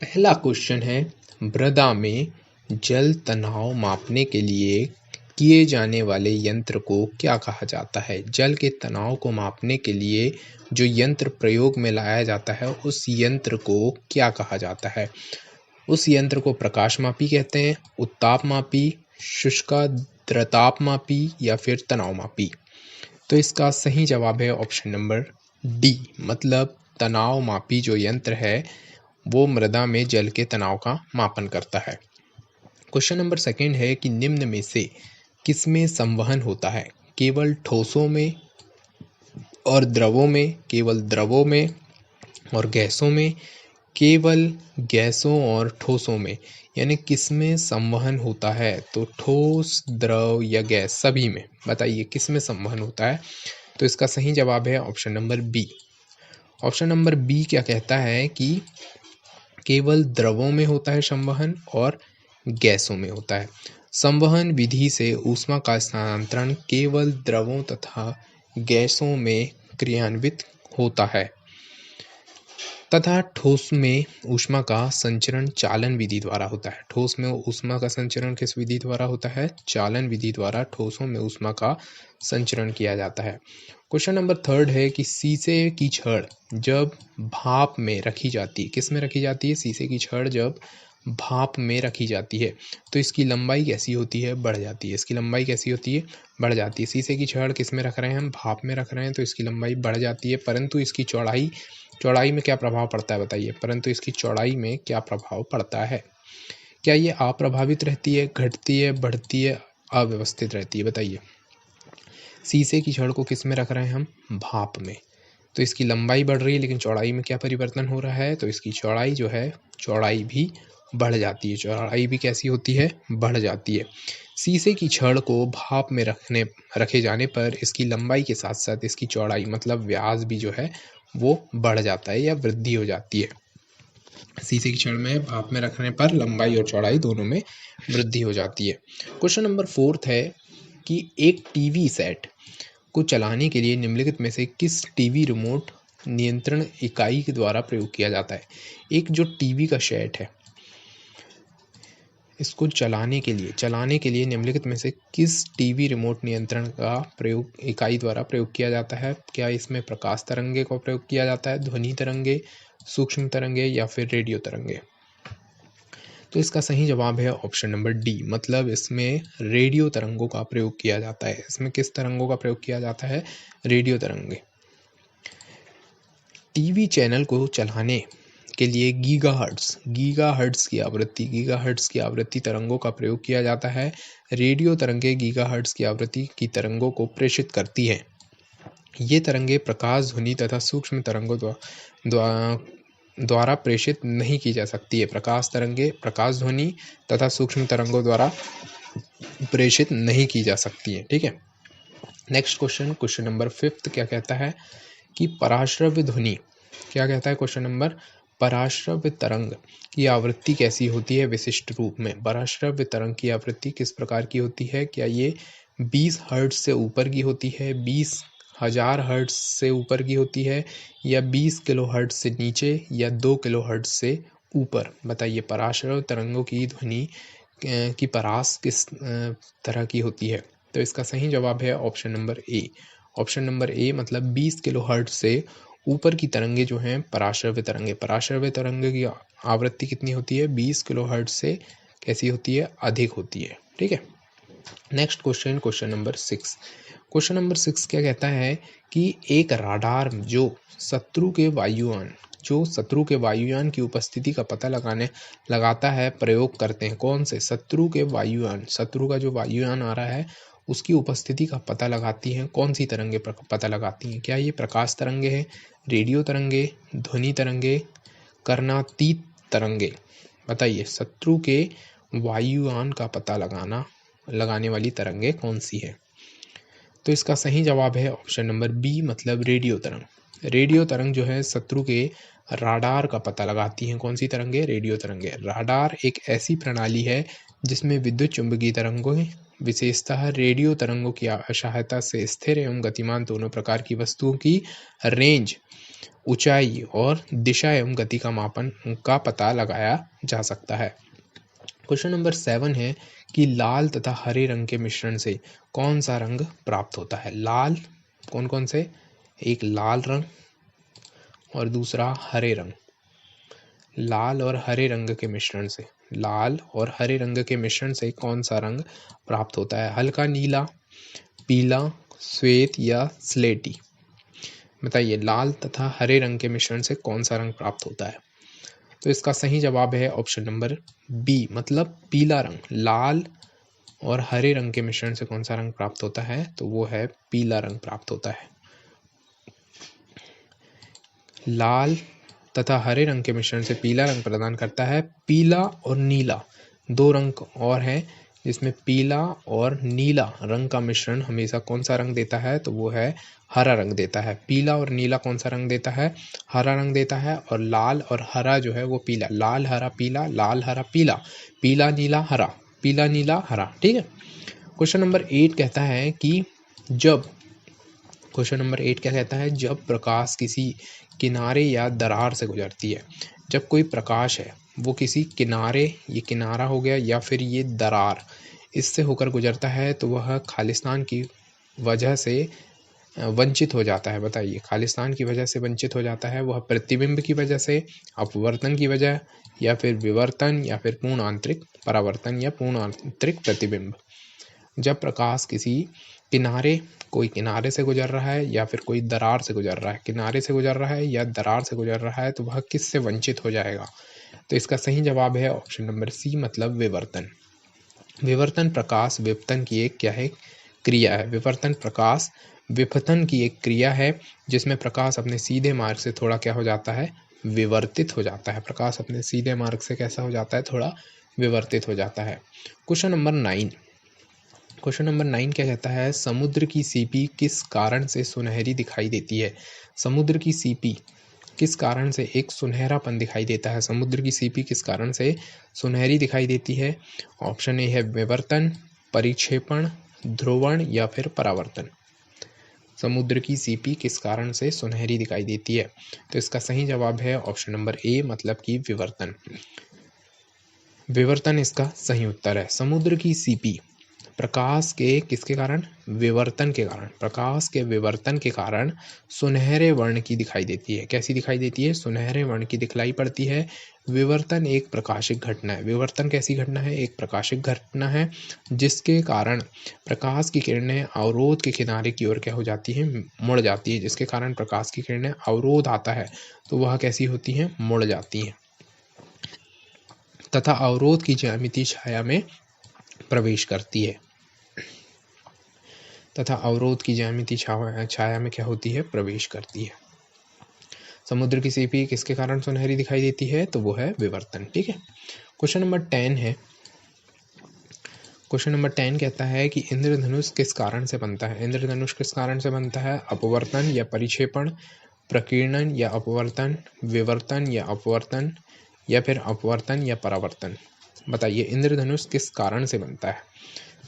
पहला क्वेश्चन है, मृदा में जल तनाव मापने के लिए किए जाने वाले यंत्र को क्या कहा जाता है? जल के तनाव को मापने के लिए जो यंत्र प्रयोग में लाया जाता है उस यंत्र को क्या कहा जाता है? उस यंत्र को प्रकाशमापी कहते हैं, उत्तापमापी, शुष्काद्रतापमापी या फिर तनावमापी। तो इसका सही जवाब है ऑप्शन नंबर डी, मतलब तनावमापी जो यंत्र है वो मृदा में जल के तनाव का मापन करता है। क्वेश्चन नंबर सेकंड है कि निम्न में से किसमें संवहन होता है? केवल ठोसों में और द्रवों में, केवल द्रवों में और गैसों में, केवल गैसों और ठोसों में, यानी किसमें संवहन होता है? तो ठोस, द्रव या गैस, सभी में। बताइए किसमें संवहन होता है? तो इसका सही जवाब है option number B. Option number B क्या कहता है कि केवल द्रवों में होता है संवहन और गैसों में होता है। संवहन विधि से ऊष्मा का स्थानांतरण केवल द्रवों तथा गैसों में क्रियान्वित होता है तथा ठोस में ऊष्मा का संचरण चालन विधि द्वारा होता है। ठोस में ऊष्मा का संचरण किस विधि द्वारा होता है? चालन विधि द्वारा ठोसों में ऊष्मा का संचरण किया जाता है। क्वेश्चन नंबर थर्ड है कि शीशे की छड़ जब भाप में रखी जाती है, किस में रखी जाती है? शीशे की छड़ जब भाप में रखी जाती है तो इसकी लंबाई कैसी होती है? बढ़ जाती है। इसकी लंबाई कैसी होती है? बढ़ जाती है। शीशे की छड़ किस में रख रहे हैं हम? भाप में रख रहे हैं, तो इसकी लंबाई बढ़ जाती है, परंतु इसकी चौड़ाई में क्या प्रभाव पड़ता है? बताइए, परंतु इसकी चौड़ाई में क्या प्रभाव पड़ता है? क्या ये अप्रभावित रहती है, घटती है, बढ़ती है, अव्यवस्थित रहती है? बताइए। शीशे की छड़ को किस में रख रहे हैं हम? भाप में। तो इसकी लंबाई बढ़ रही है लेकिन चौड़ाई में क्या परिवर्तन हो रहा है? तो इसकी चौड़ाई जो है, चौड़ाई भी बढ़ जाती है। चौड़ाई भी कैसी होती है? बढ़ जाती है। शीशे की छड़ को भाप में रखे जाने पर इसकी लंबाई के साथ साथ इसकी चौड़ाई मतलब व्यास भी जो है वो बढ़ जाता है या वृद्धि हो जाती है। शीशे की छड़ में भाप में रखने पर लंबाई और चौड़ाई दोनों में वृद्धि हो जाती है। क्वेश्चन नंबर फोर्थ है कि एक टीवी सेट को चलाने के लिए निम्नलिखित में से किस टीवी रिमोट नियंत्रण इकाई के द्वारा प्रयोग किया जाता है? एक जो टीवी का सेट है इसको चलाने के लिए निम्नलिखित में से किस टीवी रिमोट नियंत्रण का प्रयोग इकाई द्वारा प्रयोग किया जाता है? क्या इसमें प्रकाश तरंगे का प्रयोग किया जाता है, ध्वनि तरंगे, सूक्ष्म तरंगे या फिर रेडियो तरंगे? तो इसका सही जवाब है ऑप्शन नंबर डी, मतलब इसमें रेडियो तरंगों का प्रयोग किया जाता है। इसमें किस तरंगों का प्रयोग किया जाता है? रेडियो तरंगे। टीवी चैनल को चलाने के लिए गीगाहर्ट्ज की आवृत्ति तरंगों का प्रयोग किया जाता है। रेडियो तरंगे गीगाहर्ट्ज की आवृत्ति की तरंगों को प्रेषित करती हैं। ये तरंगे प्रकाश, ध्वनि तथा सूक्ष्म तरंगों द्वारा प्रेषित नहीं की जा सकती है। प्रकाश तरंगे प्रकाश, ध्वनि तथा सूक्ष्म तरंगों द्वारा प्रेषित नहीं की जा सकती है। ठीक है। नेक्स्ट क्वेश्चन नंबर फिफ्थ क्या कहता है कि पराश्रव्य ध्वनि क्या कहता है? क्वेश्चन नंबर, पराश्रव्य तरंग की आवृत्ति कैसी होती है विशिष्ट रूप में? पराश्रव्य तरंग की आवृत्ति किस प्रकार की होती है? क्या ये 20 हर्ट्ज से ऊपर की होती है, 20,000 हर्ट्ज से ऊपर की होती है, या 20 किलो हर्ट्ज से नीचे, या 2 किलो हर्ट्ज से ऊपर? बताइए, पराश्रव्य तरंगों की ध्वनि की परास किस तरह की होती है? तो इसका सही जवाब है option number A. Option number A, मतलब 20 किलो हर्ट्ज से ऊपर की तरंगे जो हैं पराश्रव्य तरंगे। पराश्रव्य तरंगे की आवृत्ति कितनी होती है? 20 किलो हर्ट्ज से कैसी होती है? अधिक होती है। ठीक है। Next question number 6। Question number 6 क्या कहता है कि एक राडार जो शत्रु के वायुयान की उपस्थिति का पता लगाता है, प्रयोग करते हैं। कौन से? शत्रु का जो वायुयान आ रहा है उसकी उपस्थिति का पता लगाती हैं। कौन सी तरंगे पता लगाती हैं? क्या ये प्रकाश तरंगे हैं, रेडियो तरंगे, ध्वनि तरंगे, कर्णातीत तरंगे? बताइए, शत्रु के वायुयान का पता लगाने वाली तरंगे कौन सी है? तो इसका सही जवाब है ऑप्शन नंबर बी, मतलब रेडियो तरंग। रेडियो तरंग जो है शत्रु के राडार का पता लगाती हैं। कौन सी तरंगे? रेडियो तरंगे। राडार एक ऐसी प्रणाली है जिसमें विद्युत चुंबकीय तरंगों, विशेषतः रेडियो तरंगों की सहायता से स्थिर एवं गतिमान दोनों प्रकार की वस्तुओं की रेंज ऊंचाई और दिशा एवं गति का मापन का पता लगाया जा सकता है। क्वेश्चन नंबर 7 है कि लाल तथा हरे रंग के मिश्रण से कौन सा रंग प्राप्त होता है। लाल कौन कौन से, एक लाल रंग और दूसरा हरे रंग। लाल और हरे रंग के मिश्रण से, लाल और हरे रंग के मिश्रण से कौन सा रंग प्राप्त होता है। हल्का नीला, पीला, श्वेत या स्लेटी। बताइए लाल तथा हरे रंग के मिश्रण से कौन सा रंग प्राप्त होता है। तो इसका सही जवाब है ऑप्शन नंबर बी, मतलब पीला रंग। लाल और हरे रंग के मिश्रण से कौन सा रंग प्राप्त होता है, तो वो है पीला रंग प्राप्त होता है। लाल तथा हरे रंग के मिश्रण से पीला रंग प्रदान करता है। पीला और नीला दो रंग और हैं जिसमें पीला और नीला रंग का मिश्रण हमेशा कौन सा रंग देता है, तो वो है हरा रंग देता है। पीला और नीला कौन सा रंग देता है, हरा रंग देता है। और लाल और हरा जो है वो पीला, लाल हरा पीला, लाल हरा पीला, पीला नीला हरा, पीला नीला हरा। ठीक है। क्वेश्चन नंबर 8 कहता है कि जब, क्वेश्चन नंबर 8 क्या कहता है, जब प्रकाश किसी किनारे या दरार से गुजरती है। जब कोई प्रकाश है वो किसी किनारे, ये किनारा हो गया या फिर ये दरार, इससे होकर गुजरता है तो वह खालिस्तान की वजह से वंचित हो जाता है। बताइए खालिस्तान की वजह से वंचित हो जाता है, वह प्रतिबिंब की वजह से, अपवर्तन की वजह, या फिर विवर्तन, या फिर पूर्ण आंतरिक परावर्तन या पूर्ण आंतरिक प्रतिबिंब। जब प्रकाश किसी किनारे, कोई किनारे से गुजर रहा है या फिर कोई दरार से गुजर रहा है, किनारे से गुजर रहा है या दरार से गुजर रहा है, तो वह किससे वंचित हो जाएगा। तो इसका सही जवाब है ऑप्शन नंबर सी, मतलब विवर्तन। विवर्तन प्रकाश विपतन की एक क्या है, क्रिया है। विवर्तन प्रकाश विपतन की एक क्रिया है जिसमें प्रकाश अपने सीधे मार्ग से थोड़ा क्या हो जाता है, विवर्तित हो जाता है। प्रकाश अपने सीधे मार्ग से कैसा हो जाता है, थोड़ा विवर्तित हो जाता है। क्वेश्चन नंबर 9, क्वेश्चन नंबर 9 क्या कहता है, समुद्र की सीपी किस कारण से सुनहरी दिखाई देती है। समुद्र की सीपी किस कारण से एक सुनहरापन दिखाई देता है। समुद्र की सीपी किस कारण से सुनहरी दिखाई देती है। ऑप्शन ए है विवर्तन, परिक्षेपण, ध्रुवण या फिर परावर्तन। समुद्र की सीपी किस कारण से सुनहरी दिखाई देती है, तो इसका सही जवाब है ऑप्शन नंबर ए, मतलब कि विवर्तन। विवर्तन इसका सही उत्तर है। समुद्र की सीपी प्रकाश के किसके कारण, विवर्तन के कारण, प्रकाश के विवर्तन के कारण सुनहरे वर्ण की दिखाई देती है। कैसी दिखाई देती है, सुनहरे वर्ण की दिखलाई पड़ती है। विवर्तन एक प्रकाशिक घटना है। विवर्तन कैसी घटना है, एक प्रकाशिक घटना है जिसके कारण प्रकाश की किरणें अवरोध के किनारे की ओर क्या हो जाती है, मुड़ जाती है। जिसके कारण प्रकाश की किरणें अवरोध आता है तो वह कैसी होती है, मुड़ जाती है तथा अवरोध की ज्यामितीय छाया में प्रवेश करती है, तथा अवरोध की ज्यामितीय छाया में क्या होती है, प्रवेश करती है। समुद्र की सीपी किसके कारण सुनहरी दिखाई देती है, तो वो है विवर्तन। ठीक है। क्वेश्चन नंबर 10 है, क्वेश्चन नंबर 10 कहता है कि इंद्रधनुष किस कारण से बनता है। इंद्रधनुष किस कारण से बनता है, अपवर्तन या परिक्षेपण, प्रकीर्णन या अपवर्तन, विवर्तन या अपवर्तन, या फिर अपवर्तन या परावर्तन। बताइए इंद्रधनुष किस कारण से बनता है,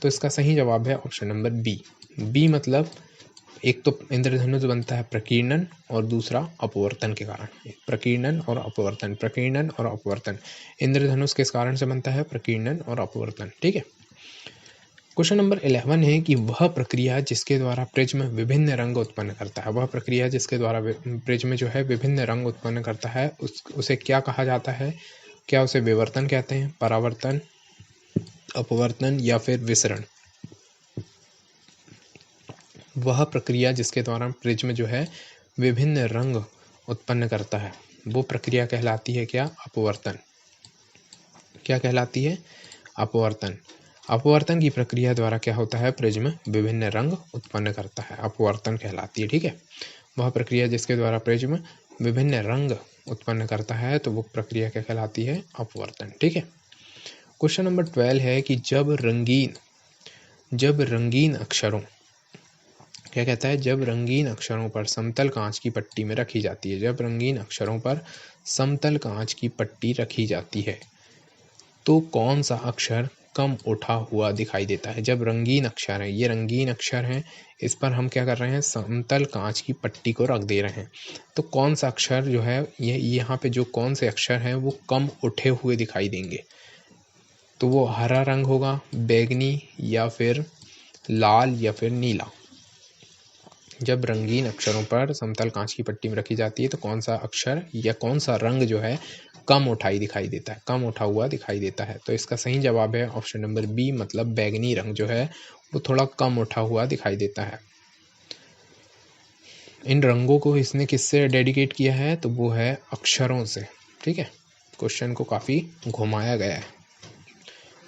तो इसका सही जवाब है ऑप्शन नंबर बी। बी मतलब एक तो इंद्रधनुष बनता है प्रकीर्णन और दूसरा अपवर्तन के कारण। प्रकीर्णन और अपवर्तन, प्रकीर्णन और अपवर्तन। इंद्रधनुष किस कारण से बनता है, प्रकीर्णन और अपवर्तन। ठीक है। क्वेश्चन नंबर 11 है कि वह प्रक्रिया जिसके द्वारा प्रिज्म विभिन्न रंग उत्पन्न करता है। वह प्रक्रिया जिसके द्वारा प्रिज्म जो है विभिन्न रंग उत्पन्न करता है उसे क्या कहा जाता है। क्या उसे विवर्तन कहते हैं, परावर्तन, अपवर्तन या फिर विसरण। वह प्रक्रिया जिसके द्वारा प्रिज्म जो है विभिन्न रंग उत्पन्न करता है वो प्रक्रिया कहलाती है क्या, अपवर्तन। क्या कहलाती है, अपवर्तन। अपवर्तन की प्रक्रिया द्वारा क्या होता है, प्रिज्म विभिन्न रंग उत्पन्न करता है, अपवर्तन कहलाती है। ठीक है। वह प्रक्रिया जिसके द्वारा प्रिज्म विभिन्न रंग उत्पन्न करता है तो वो प्रक्रिया क्या कहलाती है, अपवर्तन। ठीक है। क्वेश्चन नंबर 12 है कि जब रंगीन अक्षरों, क्या कहता है, जब रंगीन अक्षरों पर समतल कांच की पट्टी में रखी जाती है। जब रंगीन अक्षरों पर समतल कांच की पट्टी रखी जाती है तो कौन सा अक्षर कम उठा हुआ दिखाई देता है। जब रंगीन अक्षर है, ये रंगीन अक्षर हैं, इस पर हम क्या कर रहे हैं, समतल कांच की पट्टी को रख दे रहे हैं। तो कौन सा अक्षर जो है, ये यहाँ पे जो कौन से अक्षर हैं वो कम उठे हुए दिखाई देंगे, तो वो हरा रंग होगा, बैंगनी या फिर लाल या फिर नीला। जब रंगीन अक्षरों पर समतल कांच की पट्टी में रखी जाती है तो कौन सा अक्षर या कौन सा रंग जो है कम उठाई दिखाई देता है, कम उठा हुआ दिखाई देता है। तो इसका सही जवाब है ऑप्शन नंबर बी, मतलब बैंगनी रंग जो है वो थोड़ा कम उठा हुआ दिखाई देता है। इन रंगों को इसने किससे डेडिकेट किया है, तो वो है अक्षरों से। ठीक है, क्वेश्चन को काफी घुमाया गया है।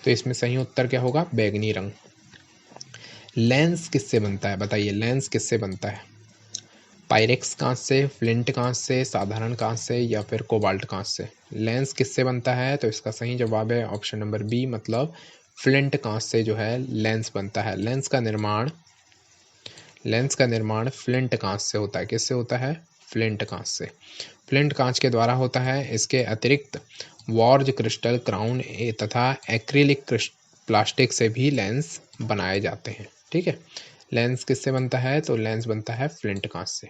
तो इसमें सही उत्तर क्या होगा, बैंगनी रंग। लेंस किससे बनता है, बताइए लेंस किससे बनता है। पायरेक्स कांच से, फ्लिंट कांच से, साधारण कांच से या फिर कोबाल्ट कांच से। लेंस किससे बनता है, तो इसका सही जवाब है ऑप्शन नंबर बी, मतलब फ्लिंट कांच से जो है लेंस बनता है। लेंस का निर्माण फ्लिंट कांच से होता है। किससे होता है, फ्लिंट कांच से। फ्लिंट कांच के द्वारा होता है। इसके अतिरिक्त वॉर्ज क्रिस्टल, क्राउन तथा एक्रिलिक प्लास्टिक से भी लेंस बनाए जाते हैं। ठीक है, लेंस किससे बनता है, तो लेंस बनता है फ्लिंट कांच से।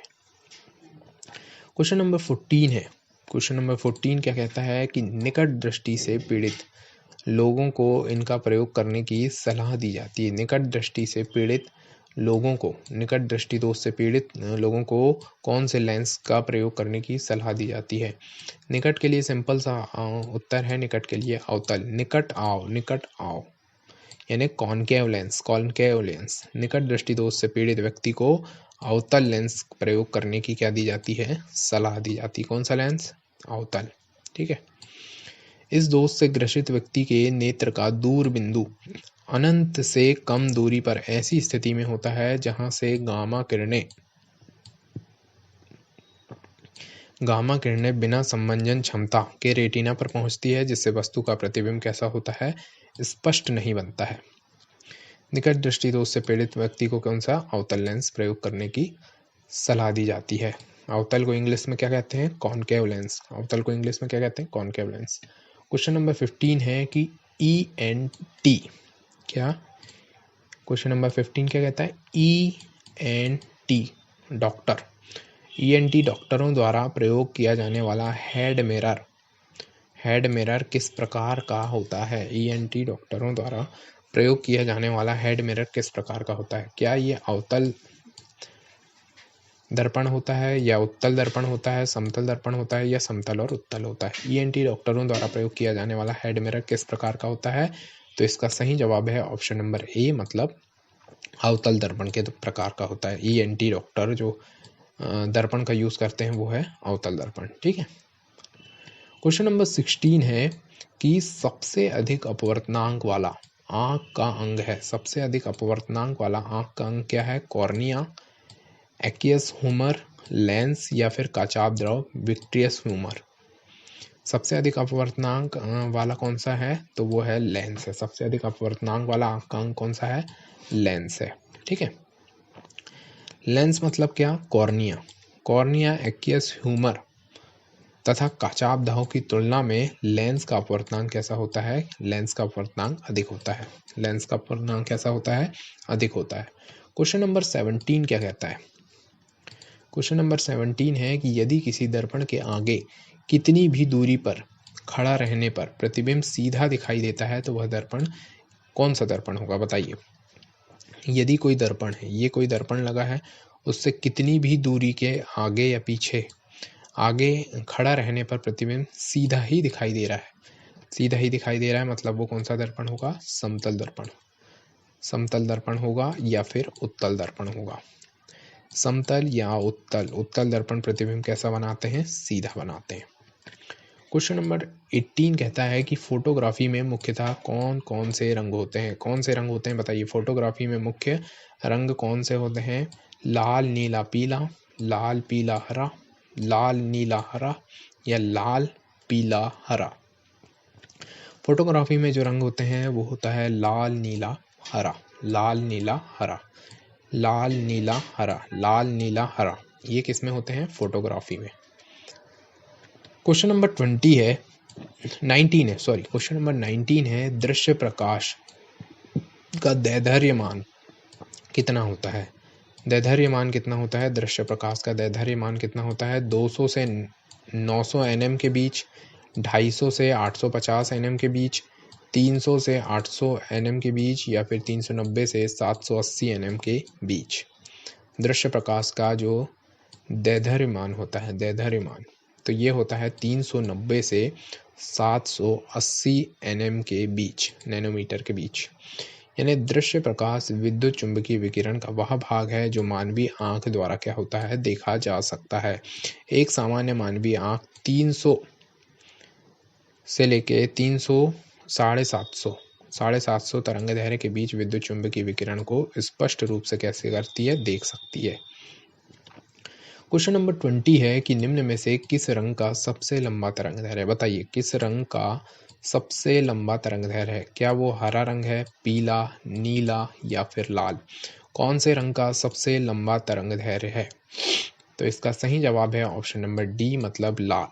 क्वेश्चन नंबर 14 है। क्वेश्चन नंबर 14 क्या कहता है कि निकट दृष्टि से पीड़ित लोगों को इनका प्रयोग करने की सलाह दी जाती है। निकट दृष्टि से पीड़ित लोगों को, निकट दृष्टि दोष से पीड़ित लोगों को कौन से लेंस का प्रयोग करने की सलाह दी जाती है। निकट के लिए सिंपल सा उत्तर है, निकट के लिए अवतल। निकट आओ यानी कॉनकेव लेंस। निकट दृष्टि दोष से पीड़ित व्यक्ति को अवतल लेंस प्रयोग करने की क्या दी जाती है, सलाह दी जाती है। कौन सा लेंस, अवतल। ठीक है, इस दोष से ग्रसित व्यक्ति के नेत्र का दूर बिंदु अनंत से कम दूरी पर ऐसी स्थिति में होता है जहां से गामा किरणें बिना समंजन क्षमता के रेटिना पर पहुंचती है, जिससे वस्तु का प्रतिबिंब कैसा होता है, स्पष्ट नहीं बनता है। निकट दृष्टि दोष से पीड़ित व्यक्ति को कौन सा, अवतल लेंस प्रयोग करने की सलाह दी जाती है। अवतल को इंग्लिश में क्या कहते हैं, कॉनकेव लेंस। अवतल को इंग्लिश में क्या कहते हैं, कॉनकेव लेंस। क्वेश्चन नंबर 15 है कि ENT क्या, क्वेश्चन नंबर 15 क्या कहता है, ENT डॉक्टर। ENT डॉक्टरों द्वारा प्रयोग किया जाने वाला हेड मिरर किस प्रकार का होता है। ENT डॉक्टरों द्वारा प्रयोग किया जाने वाला हेड मिरर किस प्रकार का होता है। क्या ये अवतल दर्पण होता है या उत्तल दर्पण होता है, समतल दर्पण होता है या समतल और उत्तल होता है। ENT डॉक्टरों द्वारा प्रयोग किया जाने वाला हेड मिरर किस प्रकार का होता है, तो इसका सही जवाब है ऑप्शन नंबर ए, मतलब अवतल दर्पण के प्रकार का होता है। ENT डॉक्टर जो दर्पण का यूज करते हैं वो है अवतल दर्पण। ठीक है, क्वेश्चन नंबर 16 है कि सबसे अधिक अपवर्तनांक वाला आंख का अंग है। सबसे अधिक अपवर्तनांक वाला आंख का अंग क्या है, कॉर्निया, एक्वियस ह्यूमर, लेंस या फिर काचाभ द्रव, विट्रियस ह्यूमर। सबसे अधिक अपवर्तनांक वाला कौन सा है, तो वो है लेंस है। सबसे अधिक अपवर्तनांक वाला आंख का अंग कौन सा है, लेंस है। ठीक है, लेंस मतलब क्या, कॉर्निया, एक्वियस ह्यूमर तथा काचाभ दाहों की तुलना में लेंस का अपवर्तनांक कैसा होता है, लेंस का अपवर्तनांक अधिक होता है। लेंस का अपवर्तनांक कैसा होता है, अधिक होता है। क्वेश्चन नंबर 17 क्या कहता है, क्वेश्चन नंबर 17 है कि यदि किसी दर्पण के आगे कितनी भी दूरी पर खड़ा रहने पर प्रतिबिंब सीधा दिखाई देता है तो वह दर्पण कौन सा दर्पण होगा, बताइए। यदि कोई दर्पण है, ये कोई दर्पण लगा है, उससे कितनी भी दूरी के आगे या पीछे आगे खड़ा रहने पर प्रतिबिंब सीधा ही दिखाई दे रहा है, सीधा ही दिखाई दे रहा है, मतलब वो कौन सा दर्पण होगा, समतल दर्पण होगा या फिर उत्तल दर्पण होगा। समतल या उत्तल दर्पण प्रतिबिंब कैसा बनाते हैं, सीधा बनाते हैं। क्वेश्चन नंबर 18 कहता है कि फोटोग्राफी में मुख्यतः कौन कौन से रंग होते हैं। कौन से रंग होते हैं, बताइए। फोटोग्राफी में मुख्य रंग कौन से होते हैं, लाल नीला पीला, लाल पीला हरा, लाल नीला हरा या लाल पीला हरा। फोटोग्राफी में जो रंग होते हैं वो होता है लाल नीला हरा, लाल नीला हरा, लाल नीला हरा, लाल नीला हरा। ये किस में होते हैं, फोटोग्राफी में। क्वेश्चन नंबर 20 है 19 है, सॉरी, क्वेश्चन नंबर 19 है, दृश्य प्रकाश का दैर्घ्यमान कितना होता है? दैर्घ्यमान कितना होता है? दृश्य प्रकाश का दैर्घ्यमान कितना होता है? 200 से 900 nm के बीच, 250 से 850 nm के बीच, 300 से 800 nm के बीच, या फिर 390 से 780 nm के बीच। दृश्य प्रकाश का जो दैर्घ्यमान होता है, दैर्घ्यमान, तो ये होता है 390 से 780 nm के बीच, नैनोमीटर के बीच। यानी दृश्य प्रकाश विद्युत चुंबकीय विकिरण का वह भाग है जो मानवीय आंख द्वारा क्या होता है? देखा जा सकता है। एक सामान्य मानवीय आंख 300 से लेके 300 750 तरंग दैर्घ्य के बीच विद्युत चुंबकीय विकिरण को स्पष्ट रूप से कैसे करती है? देख सकती है। क्वेश्चन नंबर 20 है कि निम्न में से किस रंग का सबसे लंबा तरंग दैर्घ्य है? बताइए, किस रंग का सबसे लंबा तरंग दैर्घ्य है? क्या वो हरा रंग है, पीला, नीला या फिर लाल? कौन से रंग का सबसे लंबा तरंग दैर्घ्य है? तो इसका सही जवाब है ऑप्शन नंबर डी, मतलब लाल।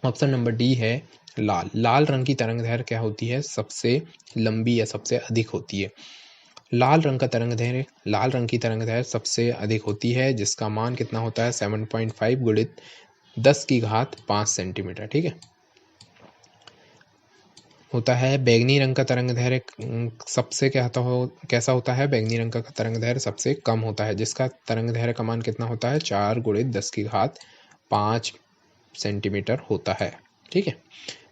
ऑप्शन नंबर डी है लाल। लाल रंग की तरंग दैर्घ्य क्या होती है? सबसे लंबी या सबसे अधिक होती है। लाल रंग की तरंग दैर्घ्य सबसे अधिक होती है, जिसका मान कितना होता है? 7.5 गुणित 10 की घात 5 सेंटीमीटर, ठीक है, होता है। बैंगनी रंग का तरंग दैर्घ्य सबसे कैसा होता है? बैंगनी रंग का तरंग दैर्घ्य सबसे कम होता है, जिसका तरंग दैर्घ्य का मान कितना होता है? 4 गुणित 10 की घात 5 सेंटीमीटर होता है, ठीक है।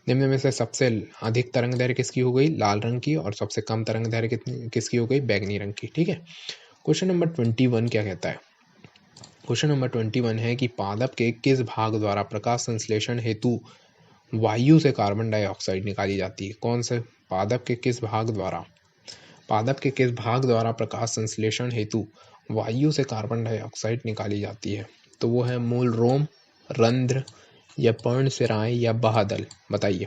निम्न में से सबसे अधिक तरंग दैर्घ्य किसकी हो गई? लाल रंग की। और सबसे कम तरंग दैर्घ्य किसकी हो गई? बैंगनी रंग की, ठीक है। क्वेश्चन नंबर 21 क्या कहता है? क्वेश्चन नंबर 21 है कि पादप के किस भाग द्वारा प्रकाश संश्लेषण हेतु वायु से कार्बन डाइऑक्साइड निकाली जाती है? कौन से पादप के किस भाग द्वारा प्रकाश संश्लेषण हेतु वायु से कार्बन डाइऑक्साइड निकाली जाती है? तो वो है मूल रोम, रंध्र या पर्णशिराएं या बाह्यदल। बताइए,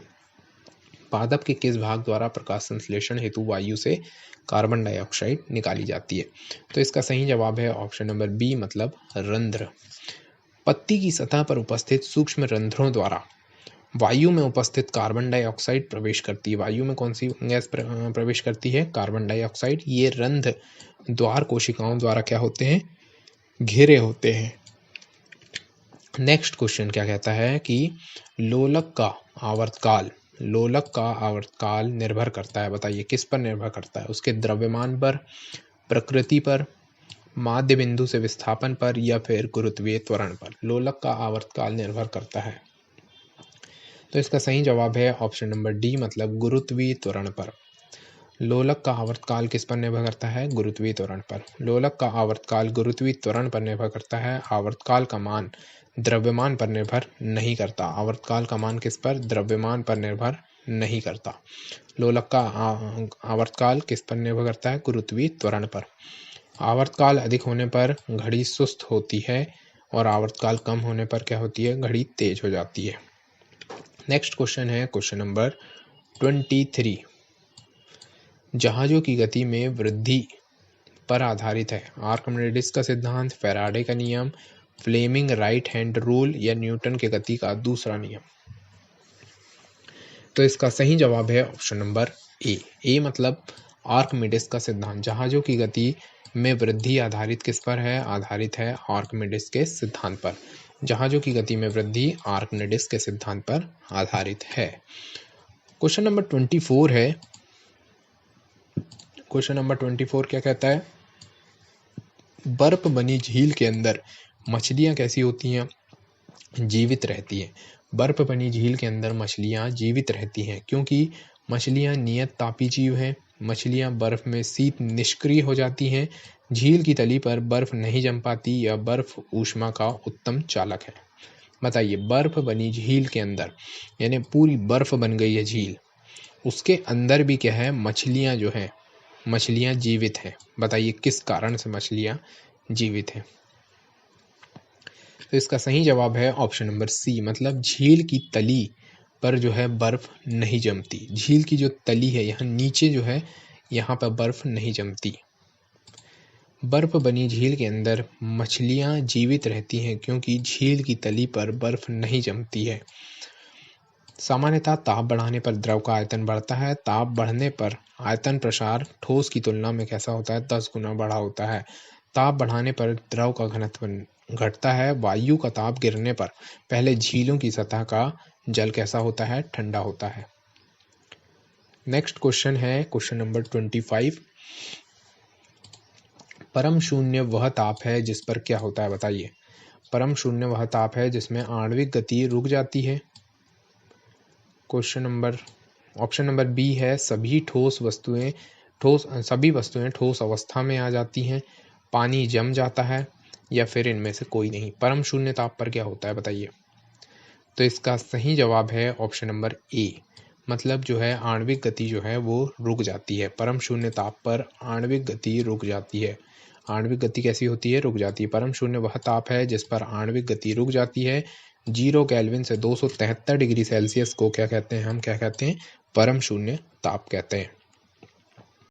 पादप के किस भाग द्वारा प्रकाश संश्लेषण हेतु वायु से कार्बन डाइऑक्साइड निकाली जाती है? तो इसका सही जवाब है ऑप्शन नंबर बी, मतलब रंध्र। पत्ती की सतह पर उपस्थित सूक्ष्म रंध्रों द्वारा वायु में उपस्थित कार्बन डाइऑक्साइड प्रवेश करती है। वायु में कौन सी गैस प्रवेश करती है? Carbon dioxide. ये रंध्र द्वार कोशिकाओं द्वारा क्या होते हैं? घिरे होते हैं। नेक्स्ट क्वेश्चन क्या कहता है कि लोलक का आवर्तकाल निर्भर करता है। बताइए, किस पर निर्भर करता है? उसके द्रव्यमान पर, प्रकृति पर, माध्य बिंदु से विस्थापन पर, या फिर गुरुत्वीय त्वरण पर? लोलक का आवर्तकाल निर्भर करता है, तो इसका सही जवाब है ऑप्शन नंबर डी, मतलब गुरुत्वीय त्वरण पर। लोलक का आवर्तकाल किस पर निर्भर करता है? गुरुत्वीय त्वरण पर। लोलक का आवर्तकाल गुरुत्वीय त्वरण पर निर्भर करता है। आवर्तकाल का मान द्रव्यमान पर निर्भर नहीं करता। आवर्तकाल का मान किस पर? द्रव्यमान पर निर्भर नहीं करता। लोलक का आवर्तकाल किस पर निर्भर करता है? गुरुत्वीय त्वरण पर। आवर्तकाल अधिक होने पर घड़ी सुस्त होती है और आवर्तकाल कम होने पर क्या होती है? घड़ी तेज हो जाती है। नेक्स्ट क्वेश्चन है क्वेश्चन नंबर 23। जहाजों की गति में वृद्धि पर आधारित है आर्किमिडीज का सिद्धांत, फैराडे का नियम, फ्लेमिंग राइट हैंड रूल, या न्यूटन के गति का दूसरा नियम? तो इसका सही जवाब है ऑप्शन नंबर ए, मतलब आर्किमिडीज का सिद्धांत। जहाजों की गति में वृद्धि आधारित किस पर है? आधारित है आर्किमिडीज के सिद्धांत पर। जहाजों की गति में वृद्धि आर्किमिडीज के सिद्धांत पर आधारित है। क्वेश्चन नंबर 24 है। क्वेश्चन नंबर 24 क्या कहता है? बर्फ बनी झील के अंदर मछलियां कैसी होती हैं? जीवित रहती हैं। बर्फ बनी झील के अंदर मछलियां जीवित रहती हैं क्योंकि मछलियां नियत तापी जीव हैं। मछलियां बर्फ में शीत निष्क्रिय हो जाती हैं। झील की तली पर बर्फ नहीं जम पाती। यह बर्फ ऊष्मा का उत्तम चालक है। बताइए, बर्फ बनी झील के अंदर, यानी पूरी बर्फ बन गई है झील, उसके अंदर भी क्या है? मछलियां जो है, मछलियां जीवित हैं। बताइए, किस कारण से मछलियां जीवित हैं? तो इसका सही जवाब है ऑप्शन नंबर सी, मतलब झील की तली पर जो है बर्फ नहीं जमती। झील की जो तली है, यहाँ नीचे जो है, यहाँ पर बर्फ नहीं जमती। बर्फ बनी झील के अंदर मछलियां जीवित रहती हैं क्योंकि झील की तली पर बर्फ नहीं जमती है। सामान्यतः ताप बढ़ाने पर द्रव का आयतन बढ़ता है। ताप बढ़ने पर आयतन प्रसार ठोस की तुलना में कैसा होता है? 10 गुना बड़ा होता है। ताप बढ़ाने पर द्रव का घनत्व घटता है। वायु का ताप गिरने पर पहले झीलों की सतह का जल कैसा होता है? ठंडा होता है। नेक्स्ट क्वेश्चन है क्वेश्चन नंबर 25। परम शून्य वह ताप है जिस पर क्या होता है? बताइए। परम शून्य वह ताप है जिसमें आणविक गति रुक जाती है। ऑप्शन नंबर बी है सभी वस्तुएं ठोस अवस्था में आ जाती हैं, पानी जम जाता है, या फिर इनमें से कोई नहीं। परम शून्य ताप पर क्या होता है? बताइए। तो इसका सही जवाब है ऑप्शन नंबर ए, मतलब जो है आणविक गति जो है वो रुक जाती है। परम शून्य ताप पर आणविक गति रुक जाती है। आणविक गति कैसी होती है? रुक जाती है। परम शून्य वह ताप है जिस पर आणविक गति रुक जाती है। 0 केल्विन से 273 डिग्री सेल्सियस को क्या कहते हैं? हम क्या कहते हैं? परम शून्य ताप कहते हैं।